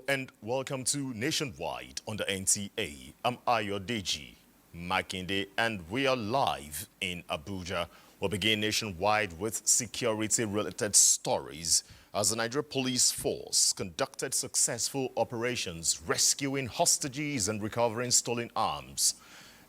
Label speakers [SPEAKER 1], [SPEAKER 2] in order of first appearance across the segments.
[SPEAKER 1] And welcome to Nationwide on the NTA. I'm Ayodeji Makinde, and we are live in Abuja. We'll begin nationwide with security-related stories as the Nigeria Police Force conducted successful operations rescuing hostages and recovering stolen arms.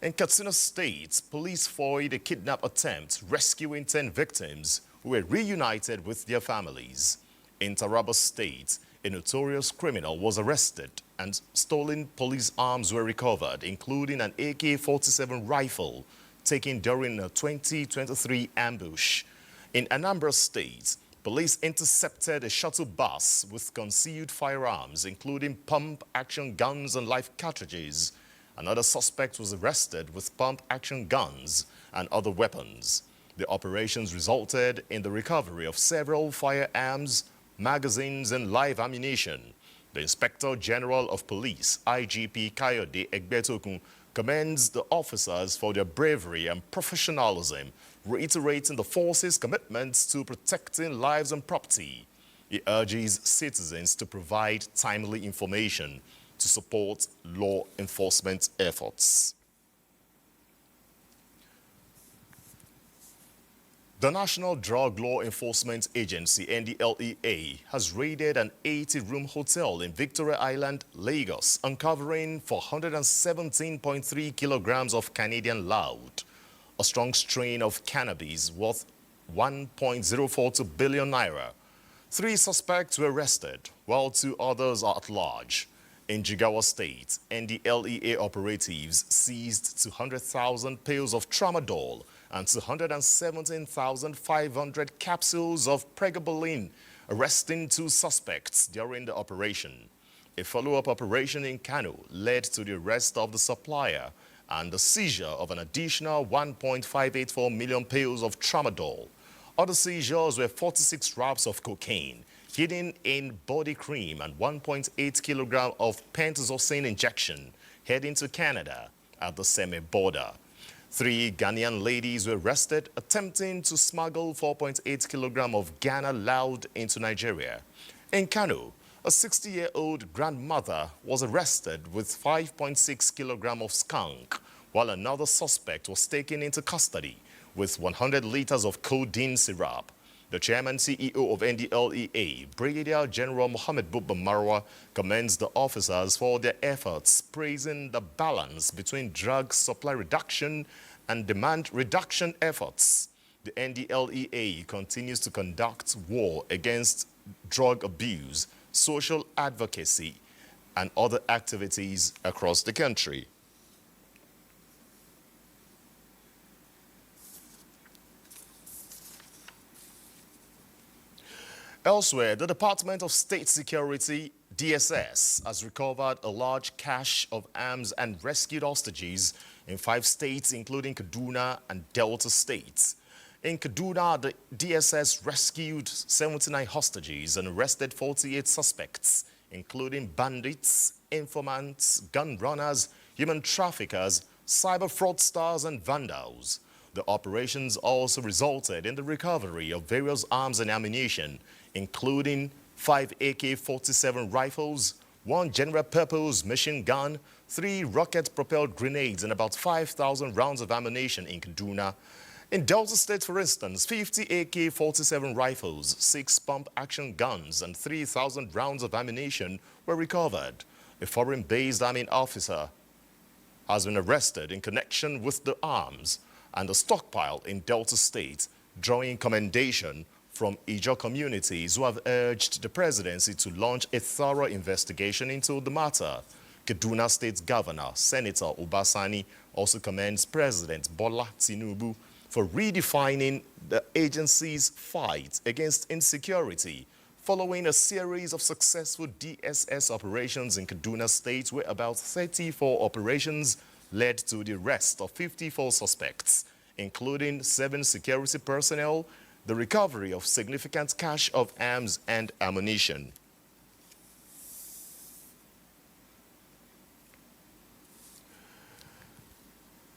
[SPEAKER 1] In Katsina State, police foiled a kidnap attempt, rescuing 10 victims who were reunited with their families. In Taraba State, a notorious criminal was arrested and stolen police arms were recovered, including an AK-47 rifle taken during a 2023 ambush. In Anambra State, police intercepted a shuttle bus with concealed firearms, including pump-action guns and live cartridges. Another suspect was arrested with pump-action guns and other weapons. The operations resulted in the recovery of several firearms, magazines and live ammunition. The Inspector General of Police, IGP Kayode Egbetokun, commends the officers for their bravery and professionalism, reiterating the force's commitment to protecting lives and property. He urges citizens to provide timely information to support law enforcement efforts. The National Drug Law Enforcement Agency, NDLEA, has raided an 80-room hotel in Victoria Island, Lagos, uncovering 417.3 kilograms of Canadian loud, a strong strain of cannabis worth 1.042 billion naira. 3 suspects were arrested, while 2 others are at large. In Jigawa State, NDLEA operatives seized 200,000 pills of tramadol and 217,500 capsules of pregabalin, arresting 2 suspects during the operation. A follow-up operation in Kano led to the arrest of the supplier and the seizure of an additional 1.584 million pills of tramadol. Other seizures were 46 wraps of cocaine, hidden in body cream, and 1.8 kilogram of pentazocine injection heading to Canada at the Seme border. 3 Ghanaian ladies were arrested attempting to smuggle 4.8 kilogram of Ghana loud into Nigeria. In Kano, a 60-year-old grandmother was arrested with 5.6 kilogram of skunk, while another suspect was taken into custody with 100 liters of codeine syrup. The chairman CEO of NDLEA, Brigadier General Mohammed Buba Marwa, commends the officers for their efforts, praising the balance between drug supply reduction and demand reduction efforts. The NDLEA continues to conduct war against drug abuse, social advocacy, and other activities across the country. Elsewhere, the Department of State Security, DSS, has recovered a large cache of arms and rescued hostages in 5 states, including Kaduna and Delta states. In Kaduna, the DSS rescued 79 hostages and arrested 48 suspects, including bandits, informants, gun runners, human traffickers, cyber fraudsters, and vandals. The operations also resulted in the recovery of various arms and ammunition, including 5 AK-47 rifles, 1 general-purpose machine gun, 3 rocket-propelled grenades, and about 5,000 rounds of ammunition in Kaduna. In Delta State, for instance, 50 AK-47 rifles, 6 pump-action guns, and 3,000 rounds of ammunition were recovered. A foreign-based army officer has been arrested in connection with the arms and the stockpile in Delta State, drawing commendation from Ijaw communities who have urged the presidency to launch a thorough investigation into the matter. Kaduna State Governor, Senator Obasani, also commends President Bola Tinubu for redefining the agency's fight against insecurity, following a series of successful DSS operations in Kaduna State, where about 34 operations led to the arrest of 54 suspects, including 7 security personnel, the recovery of significant cache of arms and ammunition.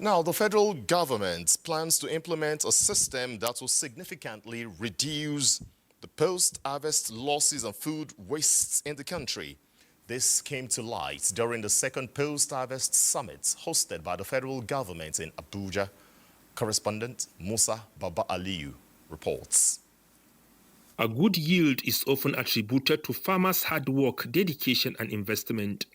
[SPEAKER 1] Now, the federal government plans to implement a system that will significantly reduce the post-harvest losses and food wastes in the country. This came to light during the second post-harvest summit hosted by the federal government in Abuja. Correspondent Musa Baba Aliyu reports.
[SPEAKER 2] A good yield is often attributed to farmers' hard work, dedication, and investment.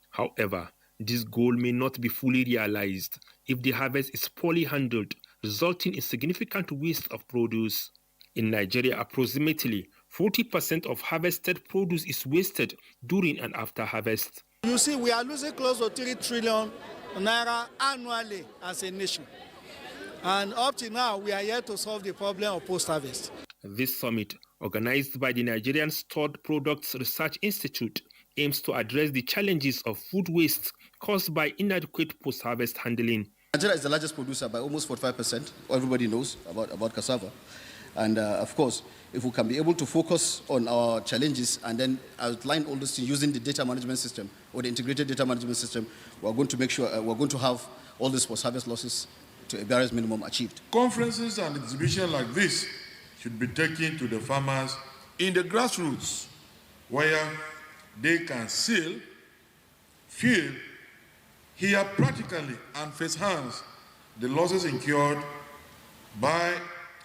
[SPEAKER 2] However, this goal may not be fully realized if the harvest is poorly handled, resulting in significant waste of produce. In Nigeria, approximately 40% of harvested produce is wasted during and after harvest.
[SPEAKER 3] You see, we are losing close to 3 trillion naira annually as a nation. And up to now, we are yet to solve the problem of post-harvest.
[SPEAKER 2] This summit, organized by the Nigerian Stored Products Research Institute, aims to address the challenges of food waste caused by inadequate post-harvest handling.
[SPEAKER 4] Nigeria is the largest producer by almost 45%. Everybody knows about cassava. And of course, if we can be able to focus on our challenges and then outline all this using the data management system or the integrated data management system, we're going to make sure we're going to have all these post-harvest losses to a barest minimum achieved.
[SPEAKER 5] Conferences and exhibitions like this should be taken to the farmers in the grassroots, where they can see, feel, hear practically and face hands the losses incurred by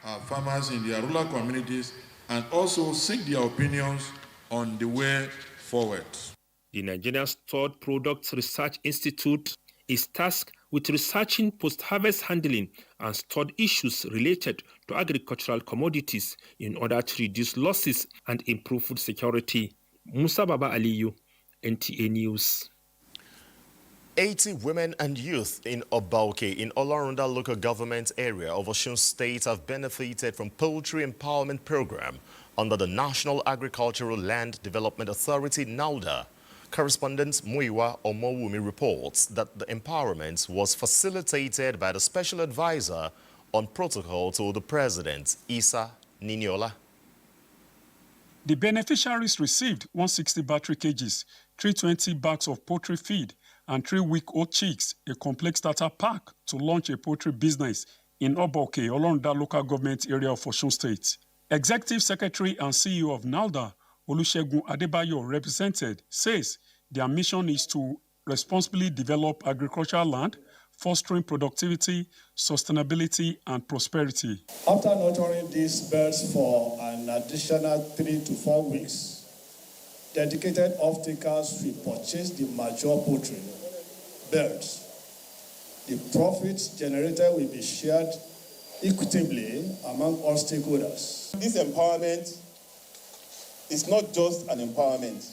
[SPEAKER 5] our farmers in their rural communities and also seek their opinions on the way forward.
[SPEAKER 2] The Nigerian Stored Products Research Institute is tasked with researching post-harvest handling and stored issues related to agricultural commodities in order to reduce losses and improve food security. Musa Baba Aliyu, NTA News.
[SPEAKER 1] 80 women and youth in Obauke in Olorunda local government area of Osun State have benefited from poultry empowerment program under the National Agricultural Land Development Authority, NALDA. Correspondent Muiwa Omowumi reports that the empowerment was facilitated by the Special Advisor on Protocol to the President, Isa Niniola.
[SPEAKER 6] The beneficiaries received 160 battery cages, 320 bags of poultry feed, and 3-week-old chicks, a complete starter pack to launch a poultry business in Obauke, Olorunda local government area of Osun State. Executive Secretary and CEO of NALDA, Olusegun Adebayo, represented, says their mission is to responsibly develop agricultural land, fostering productivity, sustainability, and prosperity.
[SPEAKER 7] After nurturing these birds for an additional 3 to 4 weeks, dedicated off-takers will purchase the mature poultry birds. The profits generated will be shared equitably among all stakeholders.
[SPEAKER 8] This empowerment is not just an empowerment.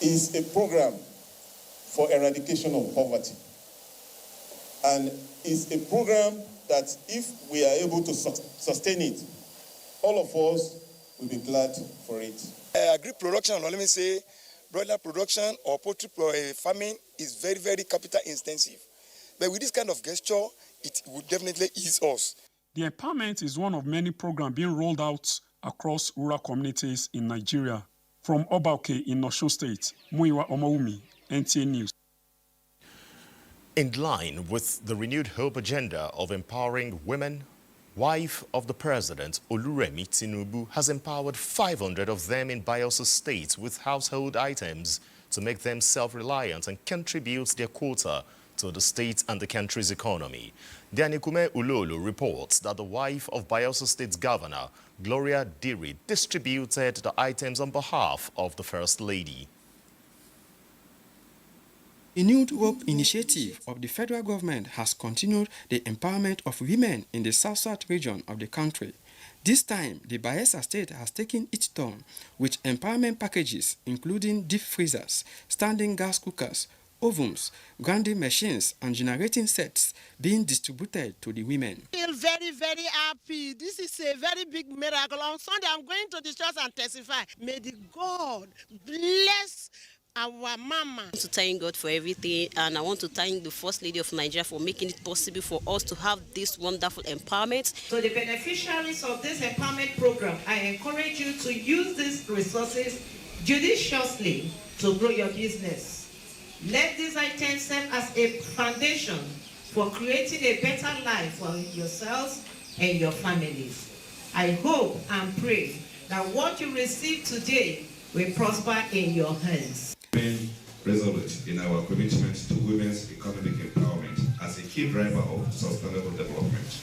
[SPEAKER 8] It's a program for eradication of poverty. And it's a program that if we are able to sustain it, all of us will be glad for it.
[SPEAKER 9] Agri production, or let me say, broiler production or poultry farming is very, very capital intensive. But with this kind of gesture, it would definitely ease us.
[SPEAKER 6] The empowerment is one of many programs being rolled out across rural communities in Nigeria. From Obauke in Osun State, Muiwa Omowumi, NTA News.
[SPEAKER 1] In line with the renewed hope agenda of empowering women, wife of the president, Oluremi Tinubu, has empowered 500 of them in Bayelsa State with household items to make them self-reliant and contribute their quota to the state and the country's economy. Dianikume Ulolo reports that the wife of Bayelsa State's governor, Gloria Diri, distributed the items on behalf of the First Lady.
[SPEAKER 10] The New Hope initiative of the federal government has continued the empowerment of women in the south-south region of the country. This time, the Bayelsa State has taken its turn with empowerment packages including deep freezers, standing gas cookers, ovens, grinding machines, and generating sets being distributed to the women.
[SPEAKER 11] I feel very, very happy. This is a very big miracle. On Sunday, I'm going to the church and testify. May the God bless our mama.
[SPEAKER 12] I want to thank God for everything, and I want to thank the First Lady of Nigeria for making it possible for us to have this wonderful empowerment.
[SPEAKER 13] So the beneficiaries of this empowerment program, I encourage you to use these resources judiciously to grow your business. Let these items serve as a foundation for creating a better life for yourselves and your families. I hope and pray that what you receive today will prosper in your hands.
[SPEAKER 14] Remain resolute in our commitment to women's economic empowerment as a key driver of sustainable development.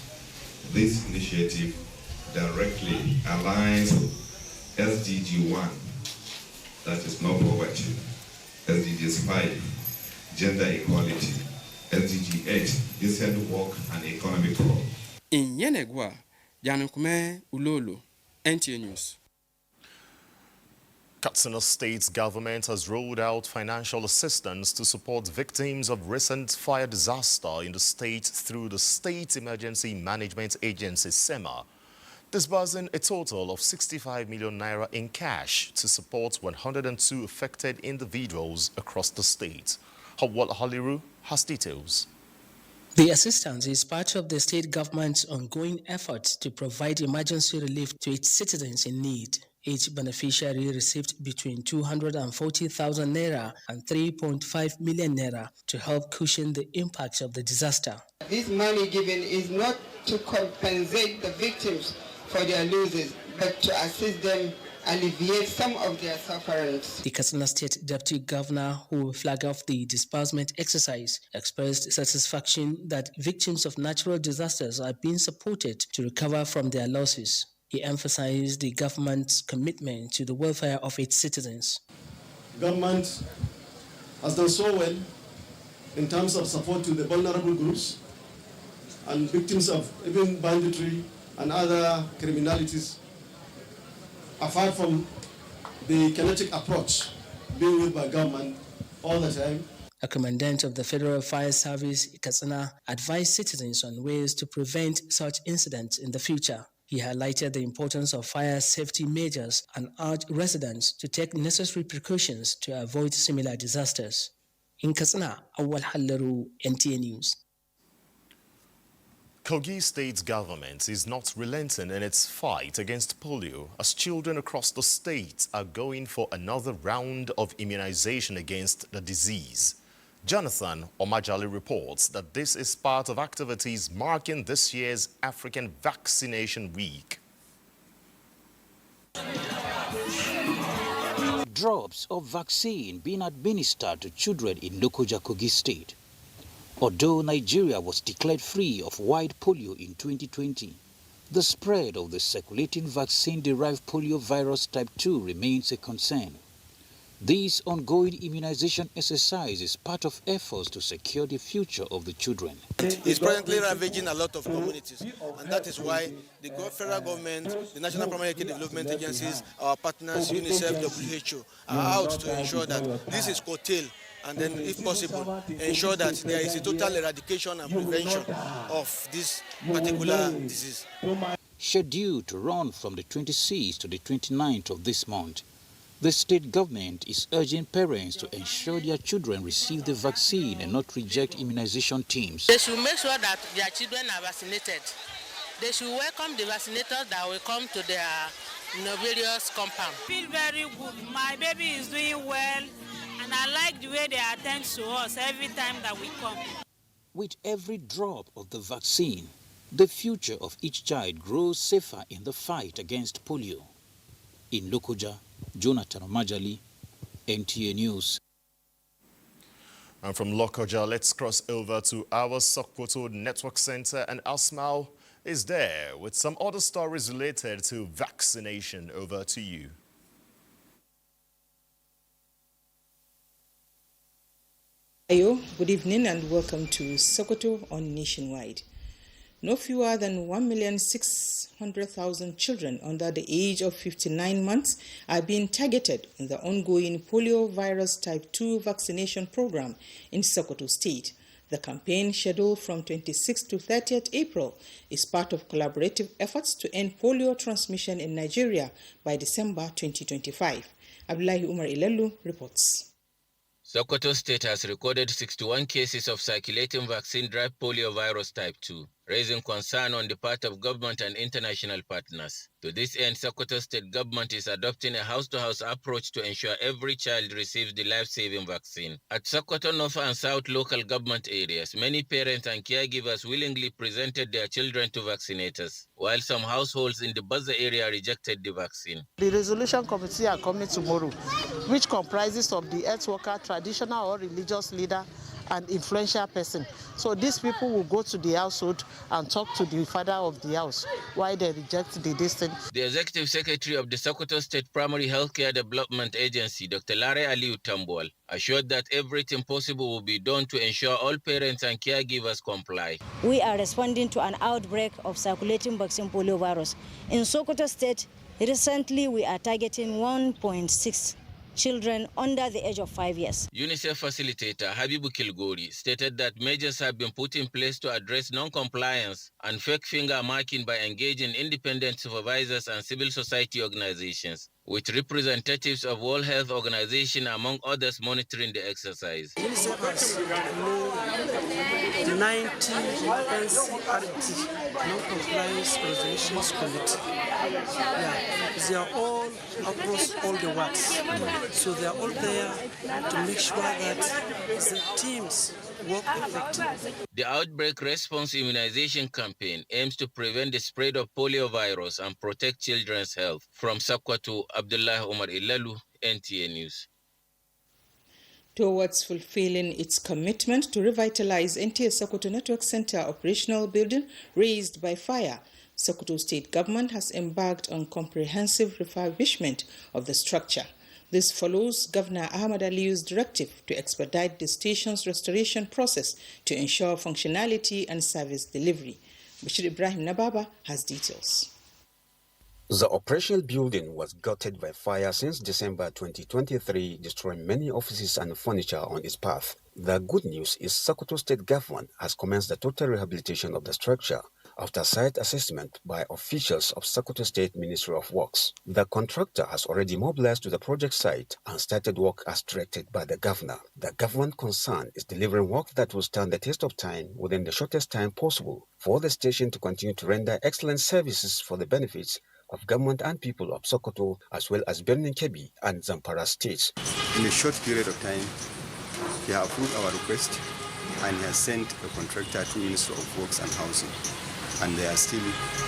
[SPEAKER 14] This initiative directly aligns with SDG 1, that is no poverty, SDG 5, gender equality, SDG 8, decent work and economic growth.
[SPEAKER 10] In Yenegwa, Janukume Ulolo, NTA News.
[SPEAKER 1] Katsina State government has rolled out financial assistance to support victims of recent fire disaster in the state through the State Emergency Management Agency, SEMA, disbursing a total of 65 million naira in cash to support 102 affected individuals across the state. Hawal Haliru has details.
[SPEAKER 15] The assistance is part of the state government's ongoing efforts to provide emergency relief to its citizens in need. Each beneficiary received between 240,000 naira and 3.5 million naira to help cushion the impacts of the disaster.
[SPEAKER 16] This money given is not to compensate the victims for their losses, but to assist them alleviate some of their sufferings.
[SPEAKER 15] The Katsina State Deputy Governor, who flagged off the disbursement exercise, expressed satisfaction that victims of natural disasters are being supported to recover from their losses. He emphasized the government's commitment to the welfare of its citizens.
[SPEAKER 17] Government has done so well in terms of support to the vulnerable groups and victims of even banditry and other criminalities, apart from the kinetic approach being used by government all the time.
[SPEAKER 15] A commandant of the Federal Fire Service, Katsina, advised citizens on ways to prevent such incidents in the future. He highlighted the importance of fire safety measures and urged residents to take necessary precautions to avoid similar disasters. In Katsina, Awal Hallaru, NTA News.
[SPEAKER 1] Kogi State government is not relenting in its fight against polio as children across the state are going for another round of immunization against the disease. Jonathan Omajali reports that this is part of activities marking this year's African Vaccination Week.
[SPEAKER 18] Drops of vaccine being administered to children in Lokoja, Kogi State. Although Nigeria was declared free of white polio in 2020, the spread of the circulating vaccine-derived polio virus type 2 remains a concern. This ongoing immunization exercise is part of efforts to secure the future of the children.
[SPEAKER 19] It's presently ravaging a lot of communities, and that is why the federal government, the National Primary Care Development Agencies, our partners, UNICEF, WHO, are out to ensure that this is curtailed, and then, if possible, ensure that there is a total eradication and prevention of this particular disease.
[SPEAKER 18] Scheduled to run from the 26th to the 29th of this month, the state government is urging parents to ensure their children receive the vaccine and not reject immunization teams.
[SPEAKER 11] They should make sure that their children are vaccinated. They should welcome the vaccinators that will come to their various compound.
[SPEAKER 20] I feel very good. My baby is doing well, and I like the way they attend to us every time that we come.
[SPEAKER 18] With every drop of the vaccine, the future of each child grows safer in the fight against polio. In Lokoja, Jonathan Omajali, NTA News.
[SPEAKER 1] And from Lokoja, let's cross over to our Sokoto Network Center, and Asmau is there with some other stories related to vaccination. Over to you.
[SPEAKER 21] Ayo, good evening and welcome to Sokoto on Nationwide. No fewer than 1,600,000 children under the age of 59 months are being targeted in the ongoing polio virus type 2 vaccination program in Sokoto State. The campaign, scheduled from 26th to 30th April, is part of collaborative efforts to end polio transmission in Nigeria by December 2025. Abdullahi Umar Ilelu reports.
[SPEAKER 22] Sokoto State has recorded 61 cases of circulating vaccine-derived polio virus type 2.
[SPEAKER 3] raising concern on the part of government and international partners. To this end, Sokoto State government is adopting a house-to-house approach to ensure every child receives the life-saving vaccine. At Sokoto North and South local government areas, many parents and caregivers willingly presented their children to vaccinators, while some households in the Baza area rejected the vaccine.
[SPEAKER 11] The resolution committee are coming tomorrow, which comprises of the health worker, traditional or religious leader, and influential person. So these people will go to the household and talk to the father of the house why they reject the distance.
[SPEAKER 3] The Executive Secretary of the Sokoto State Primary Healthcare Development Agency, Dr. Lare Aliu Tambuwal, assured that everything possible will be done to ensure all parents and caregivers comply.
[SPEAKER 22] We are responding to an outbreak of circulating vaccine poliovirus. In Sokoto State, recently we are targeting 1.6 children under the age of 5 years.
[SPEAKER 3] UNICEF facilitator Habibu Kilgori stated that measures have been put in place to address non-compliance and fake finger marking by engaging independent supervisors and civil society organizations, with representatives of World Health Organization among others monitoring the exercise.
[SPEAKER 23] UNICEF has 90 NCRT, Non-Compliance Resolutions Committee. They are all across all the wards. So they are all there to make sure that the teams work effectively.
[SPEAKER 3] The Outbreak Response Immunization Campaign aims to prevent the spread of poliovirus and protect children's health. From Sokoto, Abdullah Omar Ilalu, NTA News.
[SPEAKER 21] Towards fulfilling its commitment to revitalize NTA Sokoto Network Center operational building raised by fire, Sokoto State Government has embarked on comprehensive refurbishment of the structure. This follows Governor Ahmad Aliu's directive to expedite the station's restoration process to ensure functionality and service delivery. Bashir Ibrahim Nababa has details.
[SPEAKER 24] The operational building was gutted by fire since December 2023, destroying many offices and furniture on its path. The good news is Sokoto State Government has commenced the total rehabilitation of the structure after site assessment by officials of Sokoto State Ministry of Works. The contractor has already mobilized to the project site and started work as directed by the governor. The government concerned is delivering work that will stand the test of time within the shortest time possible for the station to continue to render excellent services for the benefits of government and people of Sokoto, as well as Birnin Kebbi and Zamfara states.
[SPEAKER 25] In a short period of time, he has approved our request and he has sent a contractor to Ministry of Works and Housing. And they are still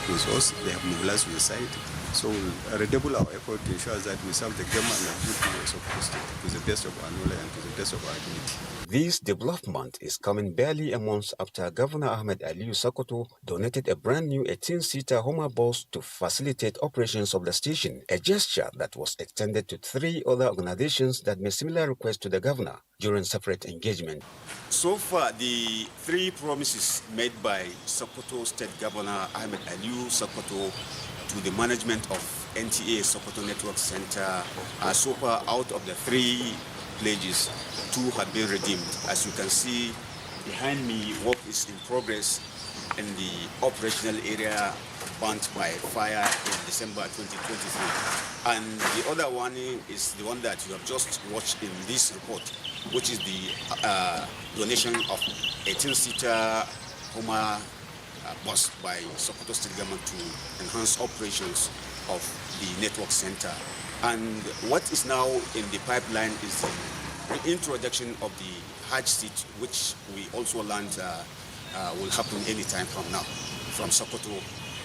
[SPEAKER 25] with us. They have mobilized to the site. So we'll redouble our effort to ensure that we serve the government and the people of Sokoto State to the best of our knowledge and to the best of our ability.
[SPEAKER 24] This development is coming barely a month after Governor Ahmed Aliu Sokoto donated a brand new 18-seater Hummer bus to facilitate operations of the station, a gesture that was extended to 3 other organizations that made similar requests to the governor during separate engagement.
[SPEAKER 26] So far, the 3 promises made by Sokoto State Governor Ahmed Aliu Sokoto to the management of NTA Sokoto Network Center are so far out of the 3 pledges, 2 have been redeemed. As you can see behind me, work is in progress in the operational area burnt by fire in December 2023. And the other one is the one that you have just watched in this report, which is the donation of 18-seater Hummer bus by Sokoto State Government to enhance operations of the network center. And what is now in the pipeline is the introduction of the Hajj seat, which we also learned will happen any time from now. From Sokoto,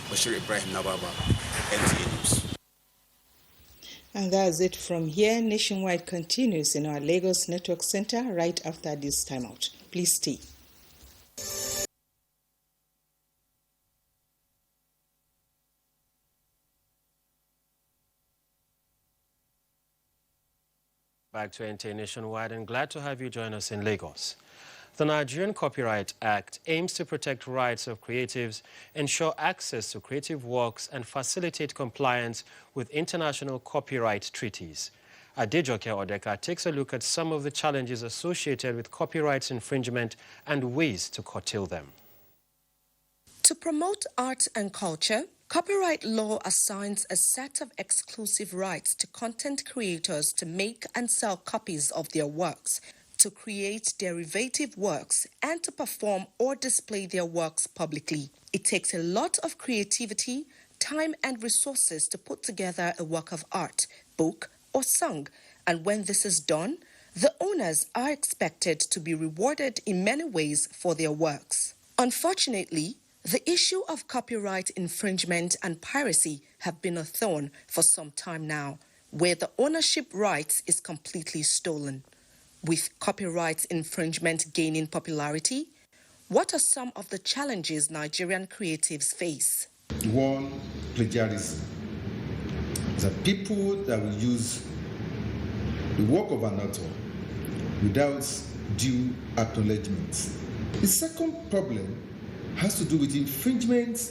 [SPEAKER 26] Bashir Ibrahim Nababa, NTA News.
[SPEAKER 21] And that's it from here. Nationwide continues in our Lagos Network Center right after this timeout. Please stay.
[SPEAKER 27] Back to NTA Nationwide, and glad to have you join us in Lagos. The Nigerian Copyright Act aims to protect rights of creatives, ensure access to creative works, and facilitate compliance with international copyright treaties. Adejoke Odeka takes a look at some of the challenges associated with copyright infringement and ways to curtail them.
[SPEAKER 28] To promote art and culture, copyright law assigns a set of exclusive rights to content creators to make and sell copies of their works. to create derivative works and to perform or display their works publicly. It takes a lot of creativity, time and resources to put together a work of art, book or song, and when this is done, the owners are expected to be rewarded in many ways for their works. Unfortunately, the issue of copyright infringement and piracy have been a thorn for some time now, where the ownership rights is completely stolen. With copyright infringement gaining popularity, what are some of the challenges Nigerian creatives face?
[SPEAKER 2] One, plagiarism. The people that will use the work of an author without due acknowledgement. The second problem has to do with infringement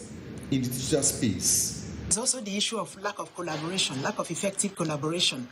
[SPEAKER 2] in the digital space.
[SPEAKER 4] There's also the issue of lack of collaboration, lack of effective collaboration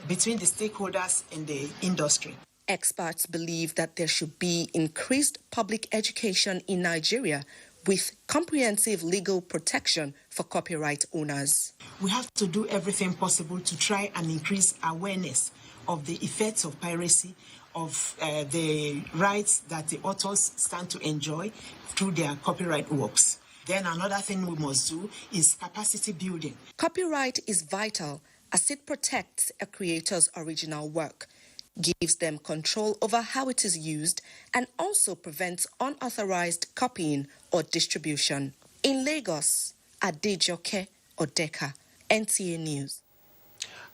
[SPEAKER 4] between the stakeholders in the industry.
[SPEAKER 28] Experts believe that there should be increased public education in Nigeria with comprehensive legal protection for copyright owners.
[SPEAKER 4] We have to do everything possible to try and increase awareness of the effects of piracy, of the rights that the authors stand to enjoy through their copyright works. Then another thing we must do is capacity building.
[SPEAKER 28] Copyright is vital as it protects a creator's original work, gives them control over how it is used, and also prevents unauthorized copying or distribution. In Lagos, Adejoke Odeka, NTA News.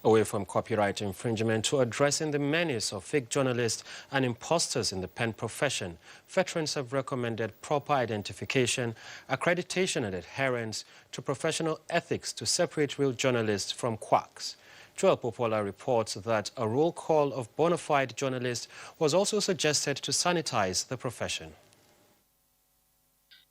[SPEAKER 27] Away from copyright infringement to addressing the menace of fake journalists and imposters in the pen profession, veterans have recommended proper identification, accreditation and adherence to professional ethics to separate real journalists from quacks. Joel Popola reports that a roll call of bona fide journalists was also suggested to sanitize the profession.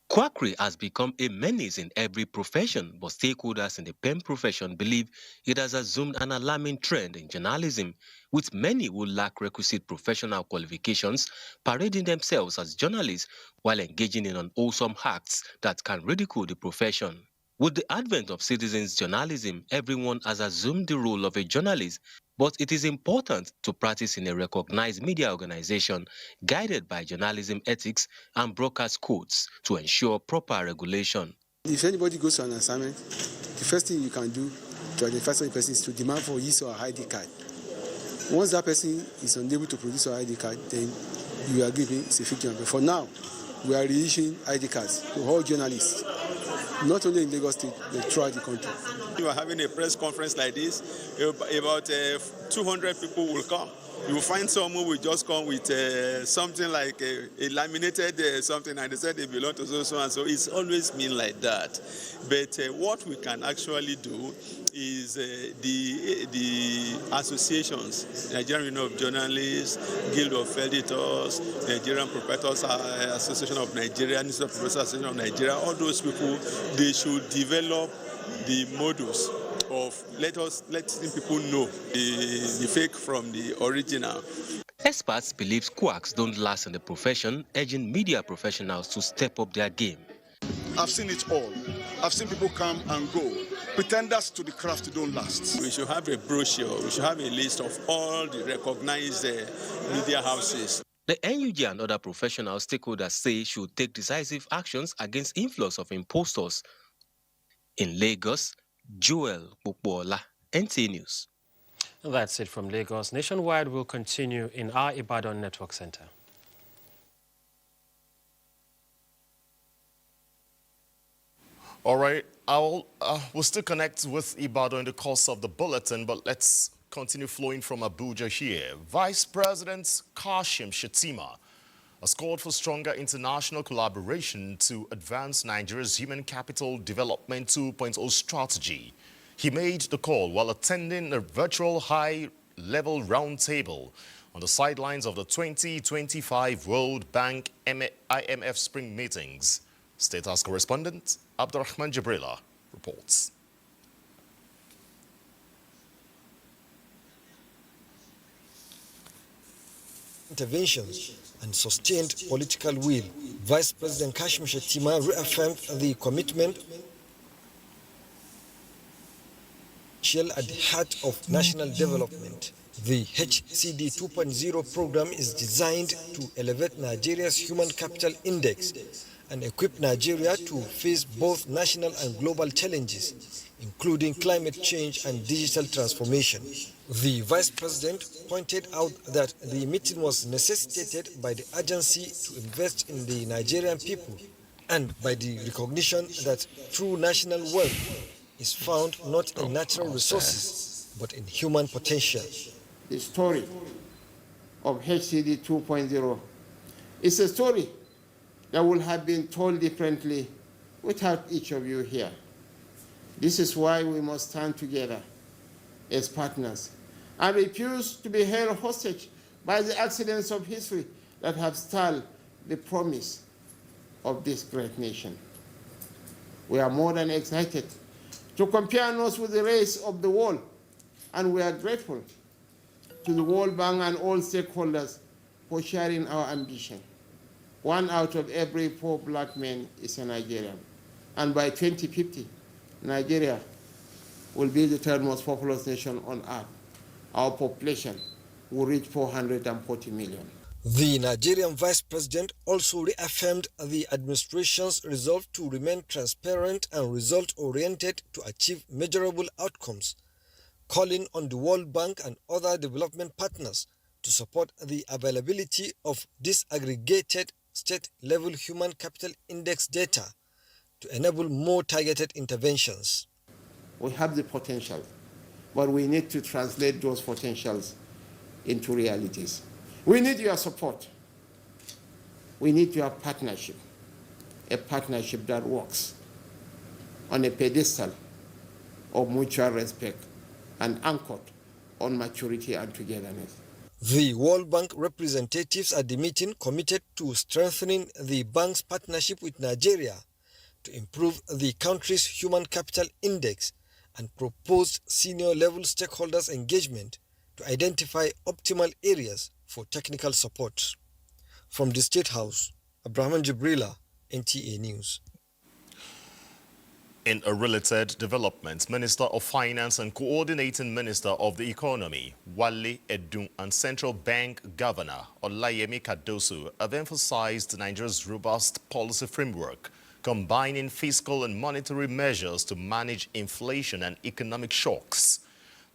[SPEAKER 5] Quackery has become a menace in every profession, but stakeholders in the pen profession believe it has assumed an alarming trend in journalism, with many who lack requisite professional qualifications parading themselves as journalists while engaging in unwholesome acts that can ridicule the profession. With the advent of citizens journalism, everyone has assumed the role of a journalist, but it is important to practice in a recognized media organization guided by journalism ethics and broadcast codes to ensure proper regulation.
[SPEAKER 6] If anybody goes on an assignment, the first thing you can do to identify such a person is to demand for his or her ID card. Once that person is unable to produce an ID card, then you are giving a fake journal. But for now, we are reissuing ID cards to all journalists, not only in Lagos State, but throughout the country.
[SPEAKER 7] You are having a press conference like this, about 200 people will come. You will find someone who will just come with something like a laminated something, and they said they belong to so and so. It's always been like that. But what we can actually do is the associations, Nigerian Union of Journalists, Guild of Editors, Nigerian Proprietors Association of Nigeria, Newspaper Proprietors Association of Nigeria, all those people, they should develop the modus of letting people know the fake from the original.
[SPEAKER 5] Experts believe quacks don't last in the profession, urging media professionals to step up their game.
[SPEAKER 8] I've seen it all. I've seen people come and go. Pretenders to the craft don't last.
[SPEAKER 7] We should have a brochure. We should have a list of all the recognized media houses.
[SPEAKER 5] The NUG and other professional stakeholders say should take decisive actions against influx of impostors. In Lagos, Joel Popola, NTA News.
[SPEAKER 27] That's it from Lagos. Nationwide will continue in our Ibadan Network Center.
[SPEAKER 1] All right, we'll still connect with Ibadan in the course of the bulletin, but let's continue flowing from Abuja here. Vice President Kashim Shettima has called for stronger international collaboration to advance Nigeria's Human Capital Development 2.0 strategy. He made the call while attending a virtual high-level roundtable on the sidelines of the 2025 World Bank IMF Spring Meetings. State House correspondent Abdurrahman Jibrila reports.
[SPEAKER 9] Interventions and sustained political will, Vice President Kashim Shettima reaffirmed the commitment at the heart of national development The HCD 2.0 program is designed to elevate Nigeria's human capital index and equip Nigeria to face both national and global challenges, including climate change and digital transformation. The Vice President pointed out that the meeting was necessitated by the urgency to invest in the Nigerian people and by the recognition that true national wealth is found not in natural resources, but in human potential.
[SPEAKER 10] The story of HCD 2.0 is a story that would have been told differently without each of you here. This is why we must stand together as partners and refuse to be held hostage by the accidents of history that have stalled the promise of this great nation. We are more than excited to compare notes with the rest of the world, and we are grateful to the World Bank and all stakeholders for sharing our ambition. 1 out of every 4 black men is a Nigerian. And by 2050, Nigeria will be the third most populous nation on earth. Our population will reach 440 million.
[SPEAKER 9] The Nigerian Vice President also reaffirmed the administration's resolve to remain transparent and result-oriented to achieve measurable outcomes, calling on the World Bank and other development partners to support the availability of disaggregated state-level human capital index data to enable more targeted interventions.
[SPEAKER 10] We have the potential, but we need to translate those potentials into realities. We need your support. We need your partnership, a partnership that works on a pedestal of mutual respect and anchored on maturity and togetherness.
[SPEAKER 9] The World Bank representatives at the meeting committed to strengthening the bank's partnership with Nigeria to improve the country's human capital index and proposed senior-level stakeholders' engagement to identify optimal areas for technical support. From the State House, Abraham Jibrila, NTA News.
[SPEAKER 1] In a related development, Minister of Finance and Coordinating Minister of the Economy, Wale Edun, and Central Bank Governor Olayemi Kadoso have emphasized Nigeria's robust policy framework, combining fiscal and monetary measures to manage inflation and economic shocks.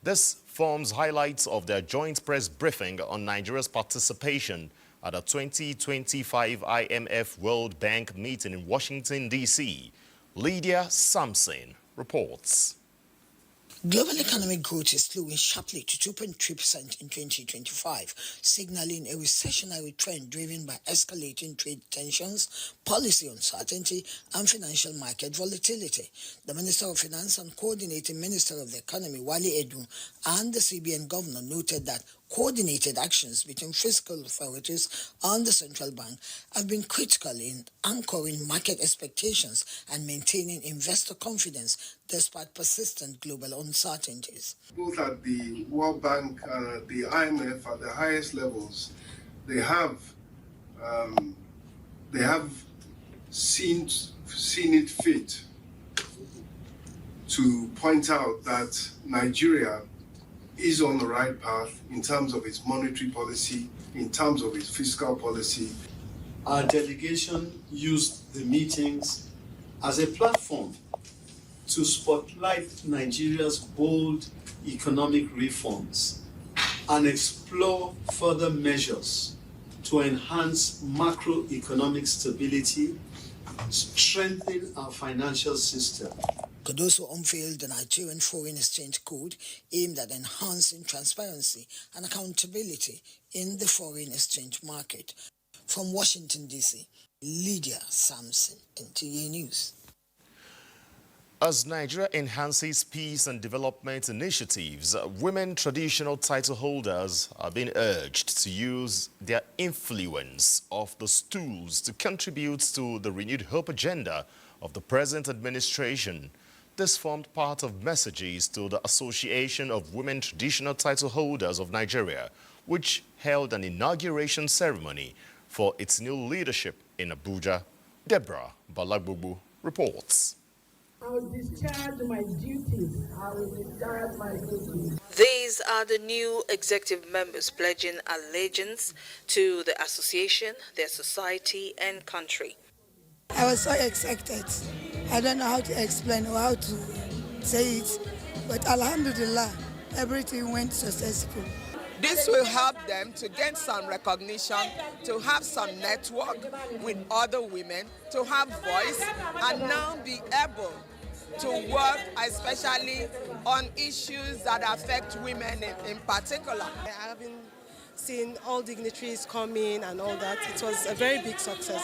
[SPEAKER 1] This forms highlights of their joint press briefing on Nigeria's participation at a 2025 IMF World Bank meeting in Washington, D.C. Lydia Sampson reports.
[SPEAKER 12] Global economic growth is slowing sharply to 2.3% in 2025, signaling a recessionary trend driven by escalating trade tensions, policy uncertainty, and financial market volatility. The Minister of Finance and Coordinating Minister of the Economy, Wale Edun, and the CBN Governor noted that coordinated actions between fiscal authorities and the central bank have been critical in anchoring market expectations and maintaining investor confidence despite persistent global uncertainties.
[SPEAKER 13] Both at the World Bank and at the IMF at the highest levels, they have seen it fit to point out that Nigeria is on the right path in terms of its monetary policy, in terms of its fiscal policy.
[SPEAKER 14] Our delegation used the meetings as a platform to spotlight Nigeria's bold economic reforms and explore further measures to enhance macroeconomic stability, strengthen our financial system.
[SPEAKER 12] Kadoso unveiled the Nigerian Foreign Exchange Code aimed at enhancing transparency and accountability in the foreign exchange market. From Washington, D.C., Lydia Sampson, NTA News.
[SPEAKER 1] As Nigeria enhances peace and development initiatives, women traditional title holders are being urged to use their influence of the stools to contribute to the renewed hope agenda of the present administration. This formed part of messages to the Association of Women Traditional Title Holders of Nigeria, which held an inauguration ceremony for its new leadership in Abuja. Deborah Balagbubu reports.
[SPEAKER 11] I will discharge my duties. I will discharge my duties.
[SPEAKER 15] These are the new executive members pledging allegiance to the association, their society, and country.
[SPEAKER 16] I was so excited. I don't know how to explain or how to say it, but Alhamdulillah, everything went successful.
[SPEAKER 17] This will help them to gain some recognition, to have some network with other women, to have voice, and now be able to work especially on issues that affect women in particular.
[SPEAKER 18] Having seen all dignitaries come in and all that, it was a very big success.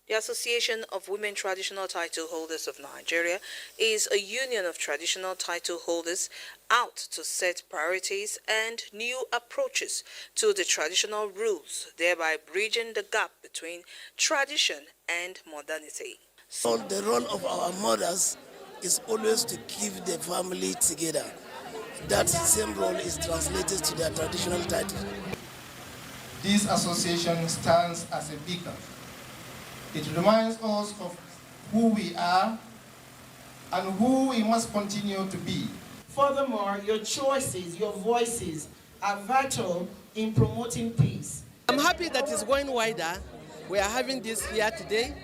[SPEAKER 15] The Association of Women Traditional Title Holders of Nigeria is a union of traditional title holders out to set priorities and new approaches to the traditional rules, thereby bridging the gap between tradition and modernity.
[SPEAKER 16] So the role of our mothers is always to keep the family together. That same role is translated to their traditional title.
[SPEAKER 19] This association stands as a beacon. It reminds us of who we are and who we must continue to be.
[SPEAKER 4] Furthermore, your choices, your voices are vital in promoting peace.
[SPEAKER 18] I'm happy that it's going wider. We are having this here today,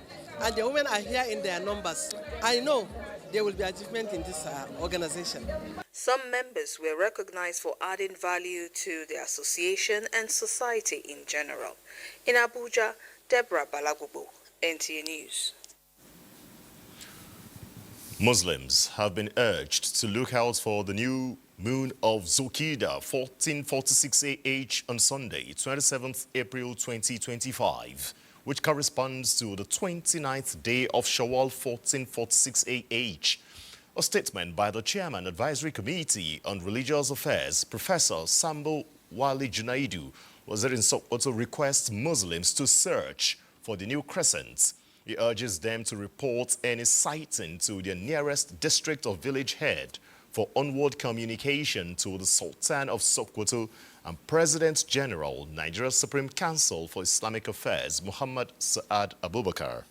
[SPEAKER 18] and the women are here in their numbers. I know there will be achievement in this organization.
[SPEAKER 15] Some members were recognized for adding value to the association and society in general. In Abuja, Deborah Balagubo, NTA News.
[SPEAKER 1] Muslims have been urged to look out for the new moon of Zulqa'dah 1446 AH on Sunday, 27th April 2025, which corresponds to the 29th day of Shawwal 1446 AH. A statement by the Chairman Advisory Committee on Religious Affairs, Professor Sambo Wali Junaidu, was that in Sokoto requests Muslims to search for the new crescent. He urges them to report any sighting to their nearest district or village head for onward communication to the Sultan of Sokoto and President General, Nigeria Supreme Council for Islamic Affairs, Muhammad Sa'ad Abubakar.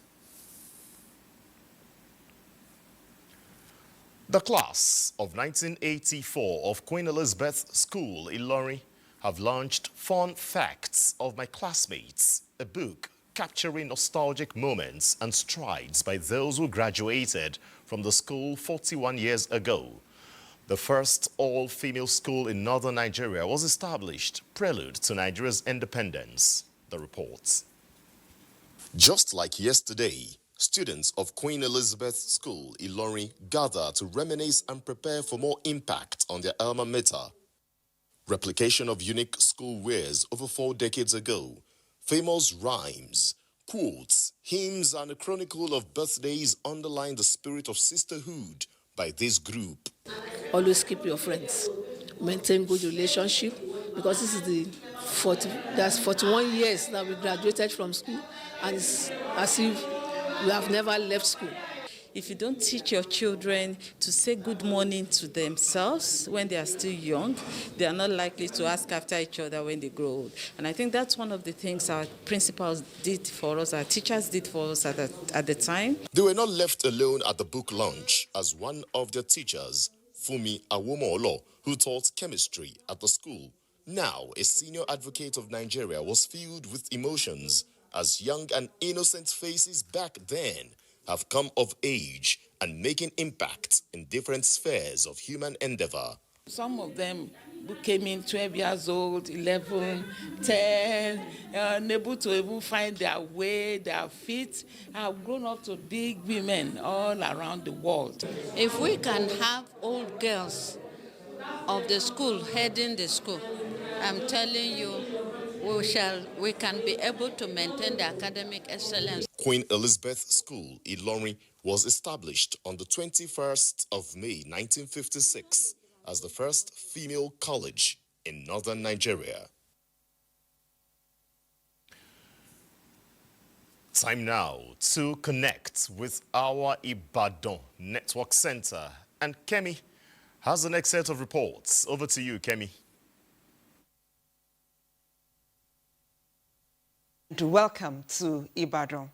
[SPEAKER 1] The class of 1984 of Queen Elizabeth School, Ilorin, have launched Fun Facts of My Classmates, a book capturing nostalgic moments and strides by those who graduated from the school 41 years ago. The first all-female school in northern Nigeria was established, prelude to Nigeria's independence. The report. Just like yesterday, students of Queen Elizabeth School, Ilorin, gather to reminisce and prepare for more impact on their alma mater. Replication of unique school wares over 4 decades ago, famous rhymes, quotes, hymns, and a chronicle of birthdays underline the spirit of sisterhood by this group.
[SPEAKER 16] Always keep your friends, maintain good relationship, because this is that's 41 years that we graduated from school, and it's as if we have never left school.
[SPEAKER 20] If you don't teach your children to say good morning to themselves when they are still young, they are not likely to ask after each other when they grow old. And I think that's one of the things our principals did for us, our teachers did for us at the time.
[SPEAKER 1] They were not left alone at the book launch, as one of their teachers, Fumi Awomolo, who taught chemistry at the school, now a senior advocate of Nigeria, was filled with emotions as young and innocent faces back then have come of age and making impact in different spheres of human endeavor.
[SPEAKER 16] Some of them who came in 12 years old, 11, 10, unable to even find their way, their feet, have grown up to big women all around the world.
[SPEAKER 22] If we can have old girls of the school heading the school, I'm telling you, we can be able to maintain the academic excellence.
[SPEAKER 1] Queen Elizabeth School, Ilorin, was established on the 21st of May 1956 as the first female college in northern Nigeria. Time now to connect with our Ibadan Network Center. And Kemi has the next set of reports. Over to you, Kemi.
[SPEAKER 29] Welcome to Ibadan.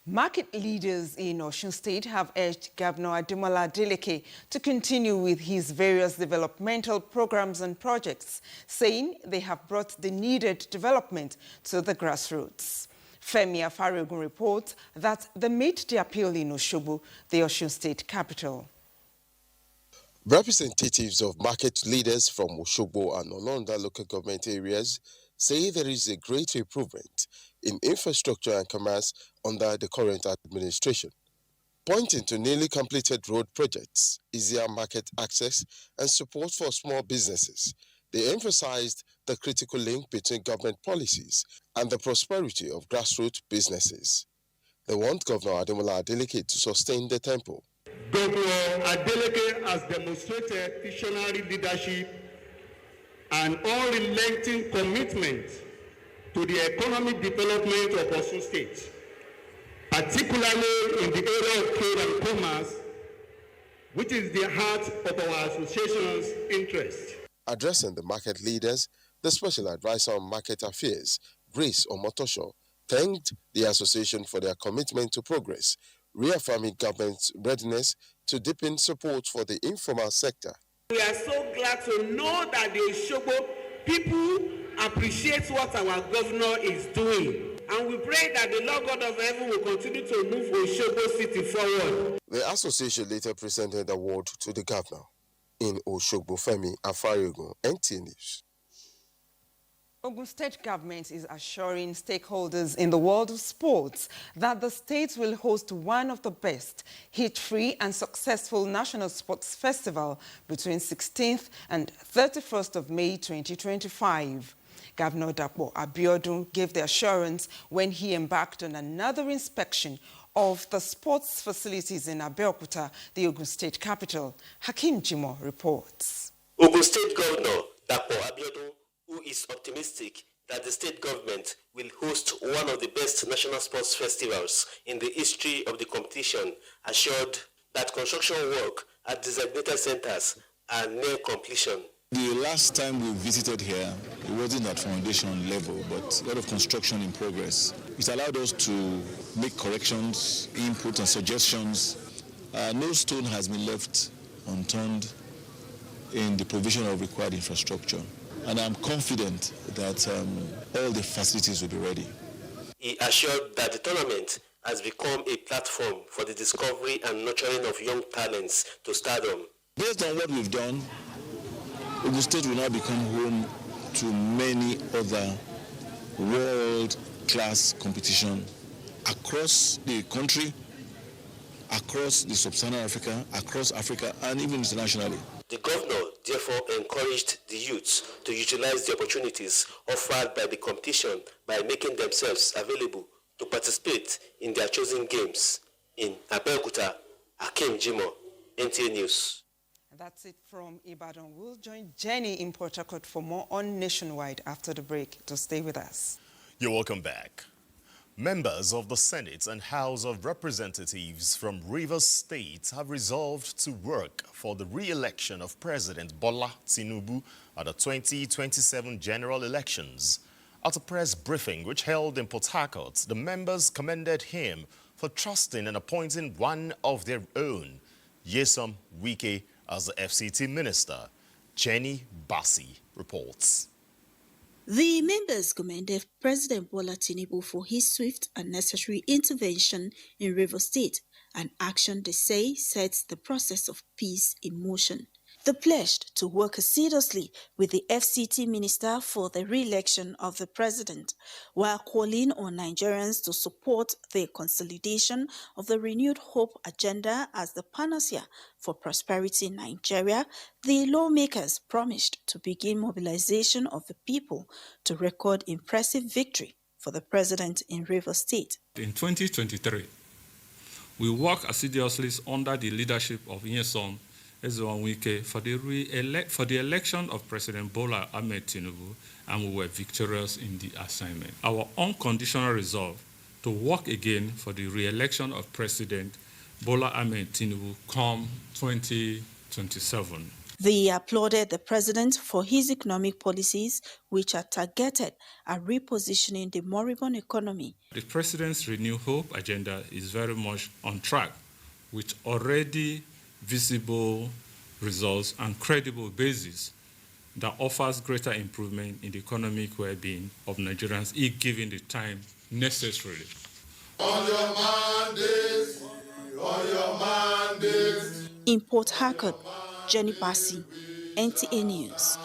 [SPEAKER 2] Market leaders in Osun State have urged Governor Ademola Adeleke to continue with his various developmental programs and projects, saying they have brought the needed development to the grassroots. Femi Afarigun reports that they made the appeal in Osogbo, the Osun State capital.
[SPEAKER 3] Representatives of market leaders from Osogbo and Olonda local government areas say there is a great improvement in infrastructure and commerce under the current administration. Pointing to newly completed road projects, easier market access, and support for small businesses, they emphasized the critical link between government policies and the prosperity of grassroots businesses. They want Governor Ademola Adeleke to sustain the tempo.
[SPEAKER 21] Governor Adeleke has demonstrated visionary leadership and unrelenting commitment to the economic development of Osun State, particularly in the area of trade and commerce, which is the heart of our association's interest.
[SPEAKER 3] Addressing the market leaders, the Special Advisor on Market Affairs, Grace Omotosho, thanked the association for their commitment to progress, reaffirming government's readiness to deepen support for the informal sector.
[SPEAKER 21] We are so glad to know that the Osogbo people appreciate what our governor is doing. And we pray that the Lord God of heaven will continue to move Osogbo City forward.
[SPEAKER 3] The association later presented the award to the governor. In Osogbo, Femi Afarigun, NTA News.
[SPEAKER 2] Ogun State government is assuring stakeholders in the world of sports that the state will host one of the best, hit-free and successful National Sports Festival between 16th and 31st of May 2025. Governor Dapo Abiodun gave the assurance when he embarked on another inspection of the sports facilities in Abeokuta, the Ogun State capital. Hakim Jimo reports.
[SPEAKER 23] Ogun State Governor Dapo Abiodun, who is optimistic that the state government will host one of the best national sports festivals in the history of the competition, assured that construction work at designated centers are near completion.
[SPEAKER 24] The last time we visited here, it wasn't at foundation level, but a lot of construction in progress. It allowed us to make corrections, input and suggestions. No stone has been left unturned in the provision of required infrastructure. And I'm confident that all the facilities will be ready.
[SPEAKER 23] He assured that the tournament has become a platform for the discovery and nurturing of young talents to stardom.
[SPEAKER 24] Based on what we've done, Ogun State will now become home to many other world-class competition across the country, across the sub-Saharan Africa, across Africa, and even internationally.
[SPEAKER 23] The governor therefore encouraged the youths to utilize the opportunities offered by the competition by making themselves available to participate in their chosen games. In Abeokuta, Hakim Jimo, NTA News.
[SPEAKER 2] That's it from Ibadan. We'll join Jenny in Port Harcourt for more on Nationwide after the break. To stay with us.
[SPEAKER 1] You're welcome back. Members of the Senate and House of Representatives from Rivers State have resolved to work for the re-election of President Bola Tinubu at the 2027 general elections. At a press briefing which held in Port Harcourt, the members commended him for trusting and appointing one of their own, Nyesom Wike, as the FCT minister. Jenny Bassi reports.
[SPEAKER 25] The members commended President Bola Tinubu for his swift and necessary intervention in Rivers State, an action they say sets the process of peace in motion. They pledged to work assiduously with the FCT minister for the re-election of the president, while calling on Nigerians to support the consolidation of the renewed hope agenda as the panacea for prosperity in Nigeria. The lawmakers promised to begin mobilization of the people to record impressive victory for the president in Rivers State.
[SPEAKER 26] In 2023, we work assiduously under the leadership of Nyesom Wike for the election of President Bola Ahmed Tinubu, and we were victorious in the assignment. Our unconditional resolve to work again for the re-election of President Bola Ahmed Tinubu come 2027.
[SPEAKER 25] They applauded the president for his economic policies, which are targeted at repositioning the moribund economy.
[SPEAKER 26] The president's Renew Hope agenda is very much on track with already visible results and credible basis that offers greater improvement in the economic well-being of Nigerians if given the time necessary.
[SPEAKER 5] On your mandates,
[SPEAKER 25] In Port Harcourt, Jenny Bassi, NTA News.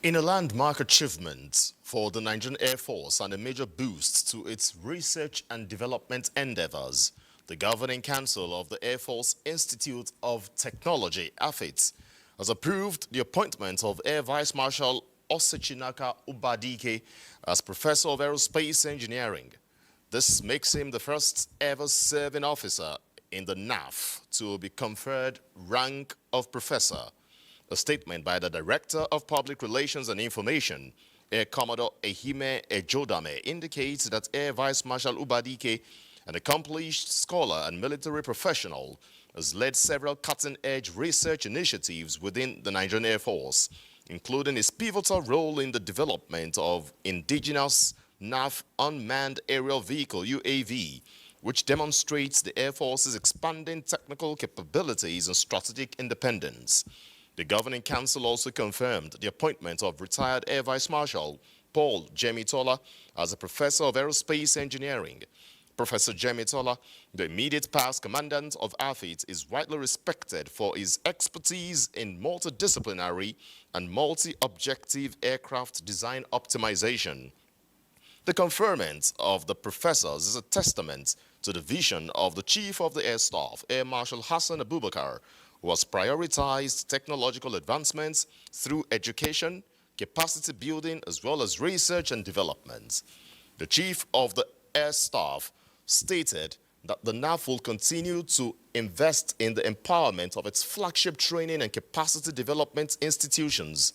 [SPEAKER 1] In a landmark achievement for the Nigerian Air Force and a major boost to its research and development endeavors, the Governing Council of the Air Force Institute of Technology, AFIT, has approved the appointment of Air Vice Marshal Osechinaka Ubadike as Professor of Aerospace Engineering. This makes him the first ever serving officer in the NAF to be conferred rank of professor. A statement by the Director of Public Relations and Information, Air Commodore Ehime Ejodame, indicates that Air Vice Marshal Ubadike, an accomplished scholar and military professional, has led several cutting-edge research initiatives within the Nigerian Air Force, including his pivotal role in the development of indigenous NAF unmanned aerial vehicle UAV, which demonstrates the Air Force's expanding technical capabilities and strategic independence. The Governing Council also confirmed the appointment of retired Air Vice Marshal Paul Jemitola as a Professor of Aerospace Engineering. Professor Jemitola, the immediate past commandant of AFIT, is widely respected for his expertise in multidisciplinary and multi-objective aircraft design optimization. The conferment of the professors is a testament to the vision of the Chief of the Air Staff, Air Marshal Hassan Abubakar, who has prioritized technological advancements through education, capacity building, as well as research and development. The Chief of the Air Staff stated that the NAF will continue to invest in the empowerment of its flagship training and capacity development institutions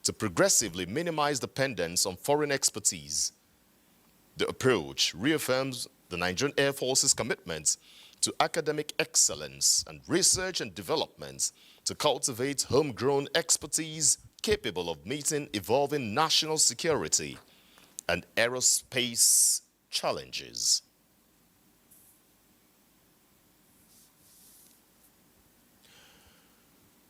[SPEAKER 1] to progressively minimize dependence on foreign expertise. The approach reaffirms the Nigerian Air Force's commitment to academic excellence and research and development to cultivate homegrown expertise capable of meeting evolving national security and aerospace challenges.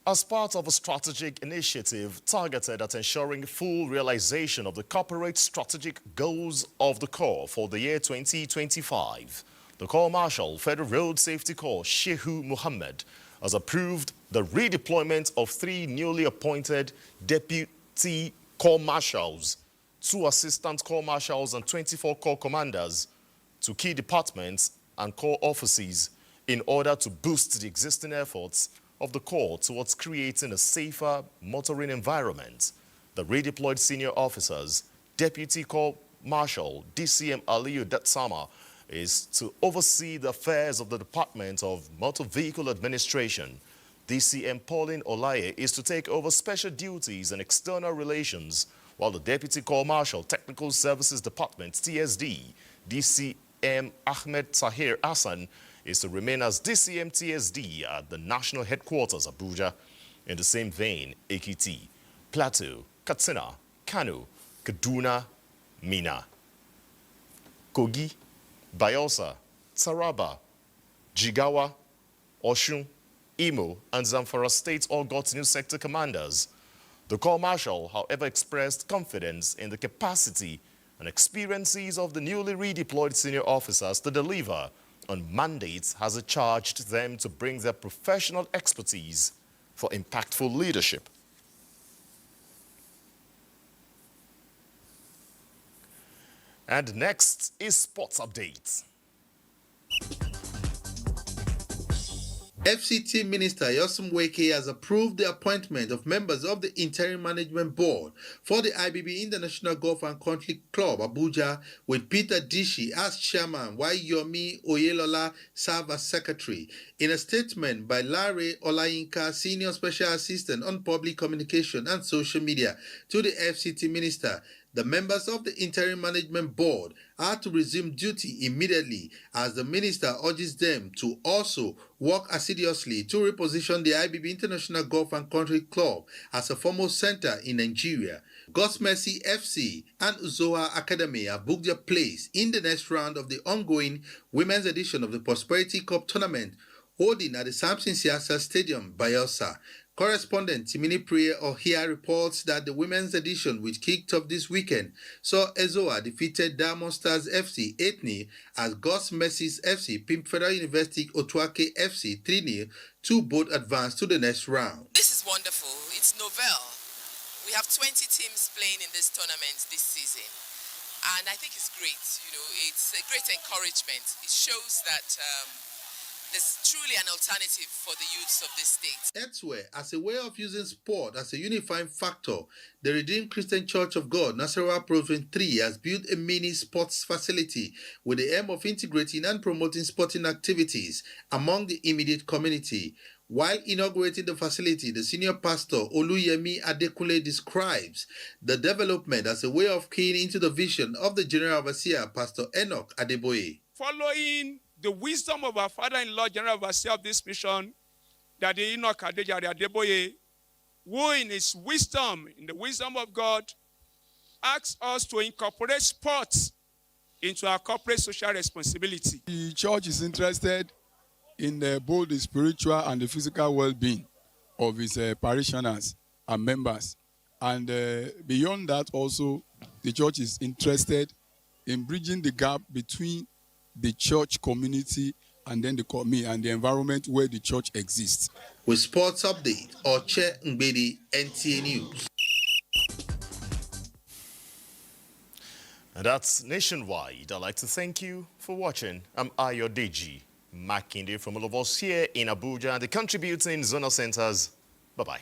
[SPEAKER 1] As part of a strategic initiative targeted at ensuring full realization of the corporate strategic goals of the Corps for the year 2025, the Corps Marshal, Federal Road Safety Corps, Shehu Mohammed, has approved the redeployment of 3 newly appointed Deputy Corps Marshals, 2 Assistant Corps Marshals and 24 Corps Commanders to key departments and Corps offices in order to boost the existing efforts of the Corps towards creating a safer motoring environment. The redeployed senior officers, Deputy Corps Marshal DCM Aliyu Datsama, is to oversee the affairs of the Department of Motor Vehicle Administration. DCM Pauline Olaye is to take over special duties and external relations, while the Deputy Corps Marshal Technical Services Department, TSD, DCM Ahmed Tahir Hassan, is to remain as DCM TSD at the national headquarters, Abuja. In the same vein, Ekiti, Plateau, Katsina, Kano, Kaduna, Mina, Kogi, Bayelsa, Taraba, Jigawa, Oshun, Imo, and Zamfara states all got new sector commanders. The Corps Marshal, however, expressed confidence in the capacity and experiences of the newly redeployed senior officers to deliver on mandates, as it charged them to bring their professional expertise for impactful leadership. And next is Sports Update.
[SPEAKER 6] FCT Minister Yossum Weke has approved the appointment of members of the Interim Management Board for the IBB International Golf and Country Club Abuja, with Peter Dishi as chairman, while Yomi Oyelola serve as secretary. In a statement by Larry Olayinka, Senior Special Assistant on Public Communication and Social Media to the FCT Minister, The members of the Interim Management Board are to resume duty immediately as the minister urges them to also work assiduously to reposition the IBB International Golf and Country Club as a foremost center in Nigeria. God's Mercy FC and Uzoa Academy have booked their place in the next round of the ongoing women's edition of the Prosperity Cup tournament holding at the Samson Siasa Stadium, Bayelsa. Correspondent Timini Priya Ohia reports that the women's edition, which kicked off this weekend, saw Ezoa defeated Diamond Stars FC 8-0 as God's Mercy's FC pimped Federal University Otuake FC 3-0 to both advance to the next round.
[SPEAKER 7] This is wonderful. It's novel. We have 20 teams playing in this tournament this season. And I think it's great. You know, it's a great encouragement. It shows that there's truly an alternative for the youths of this state.
[SPEAKER 6] Elsewhere, as a way of using sport as a unifying factor, the Redeemed Christian Church of God, Nasarawa Province 3, has built a mini sports facility with the aim of integrating and promoting sporting activities among the immediate community. While inaugurating the facility, the senior pastor Oluyemi Adekunle describes the development as a way of keying into the vision of the General Overseer, Pastor Enoch Adeboye.
[SPEAKER 8] Following the wisdom of our father-in-law, General Overseer of this mission, that Enoch Adeboye, who in his wisdom, in the wisdom of God, asks us to incorporate sports into our corporate social responsibility.
[SPEAKER 9] The church is interested in both the spiritual and the physical well-being of its parishioners and members. And beyond that also, the church is interested in bridging the gap between the church community and then the environment where the church exists.
[SPEAKER 6] With sports update, Oche Ngbedi, NTA News.
[SPEAKER 1] And that's nationwide. I'd like to thank you for watching. I'm Ayodeji Makinde from all of us here in Abuja and the contributing zonal centers. Bye-bye.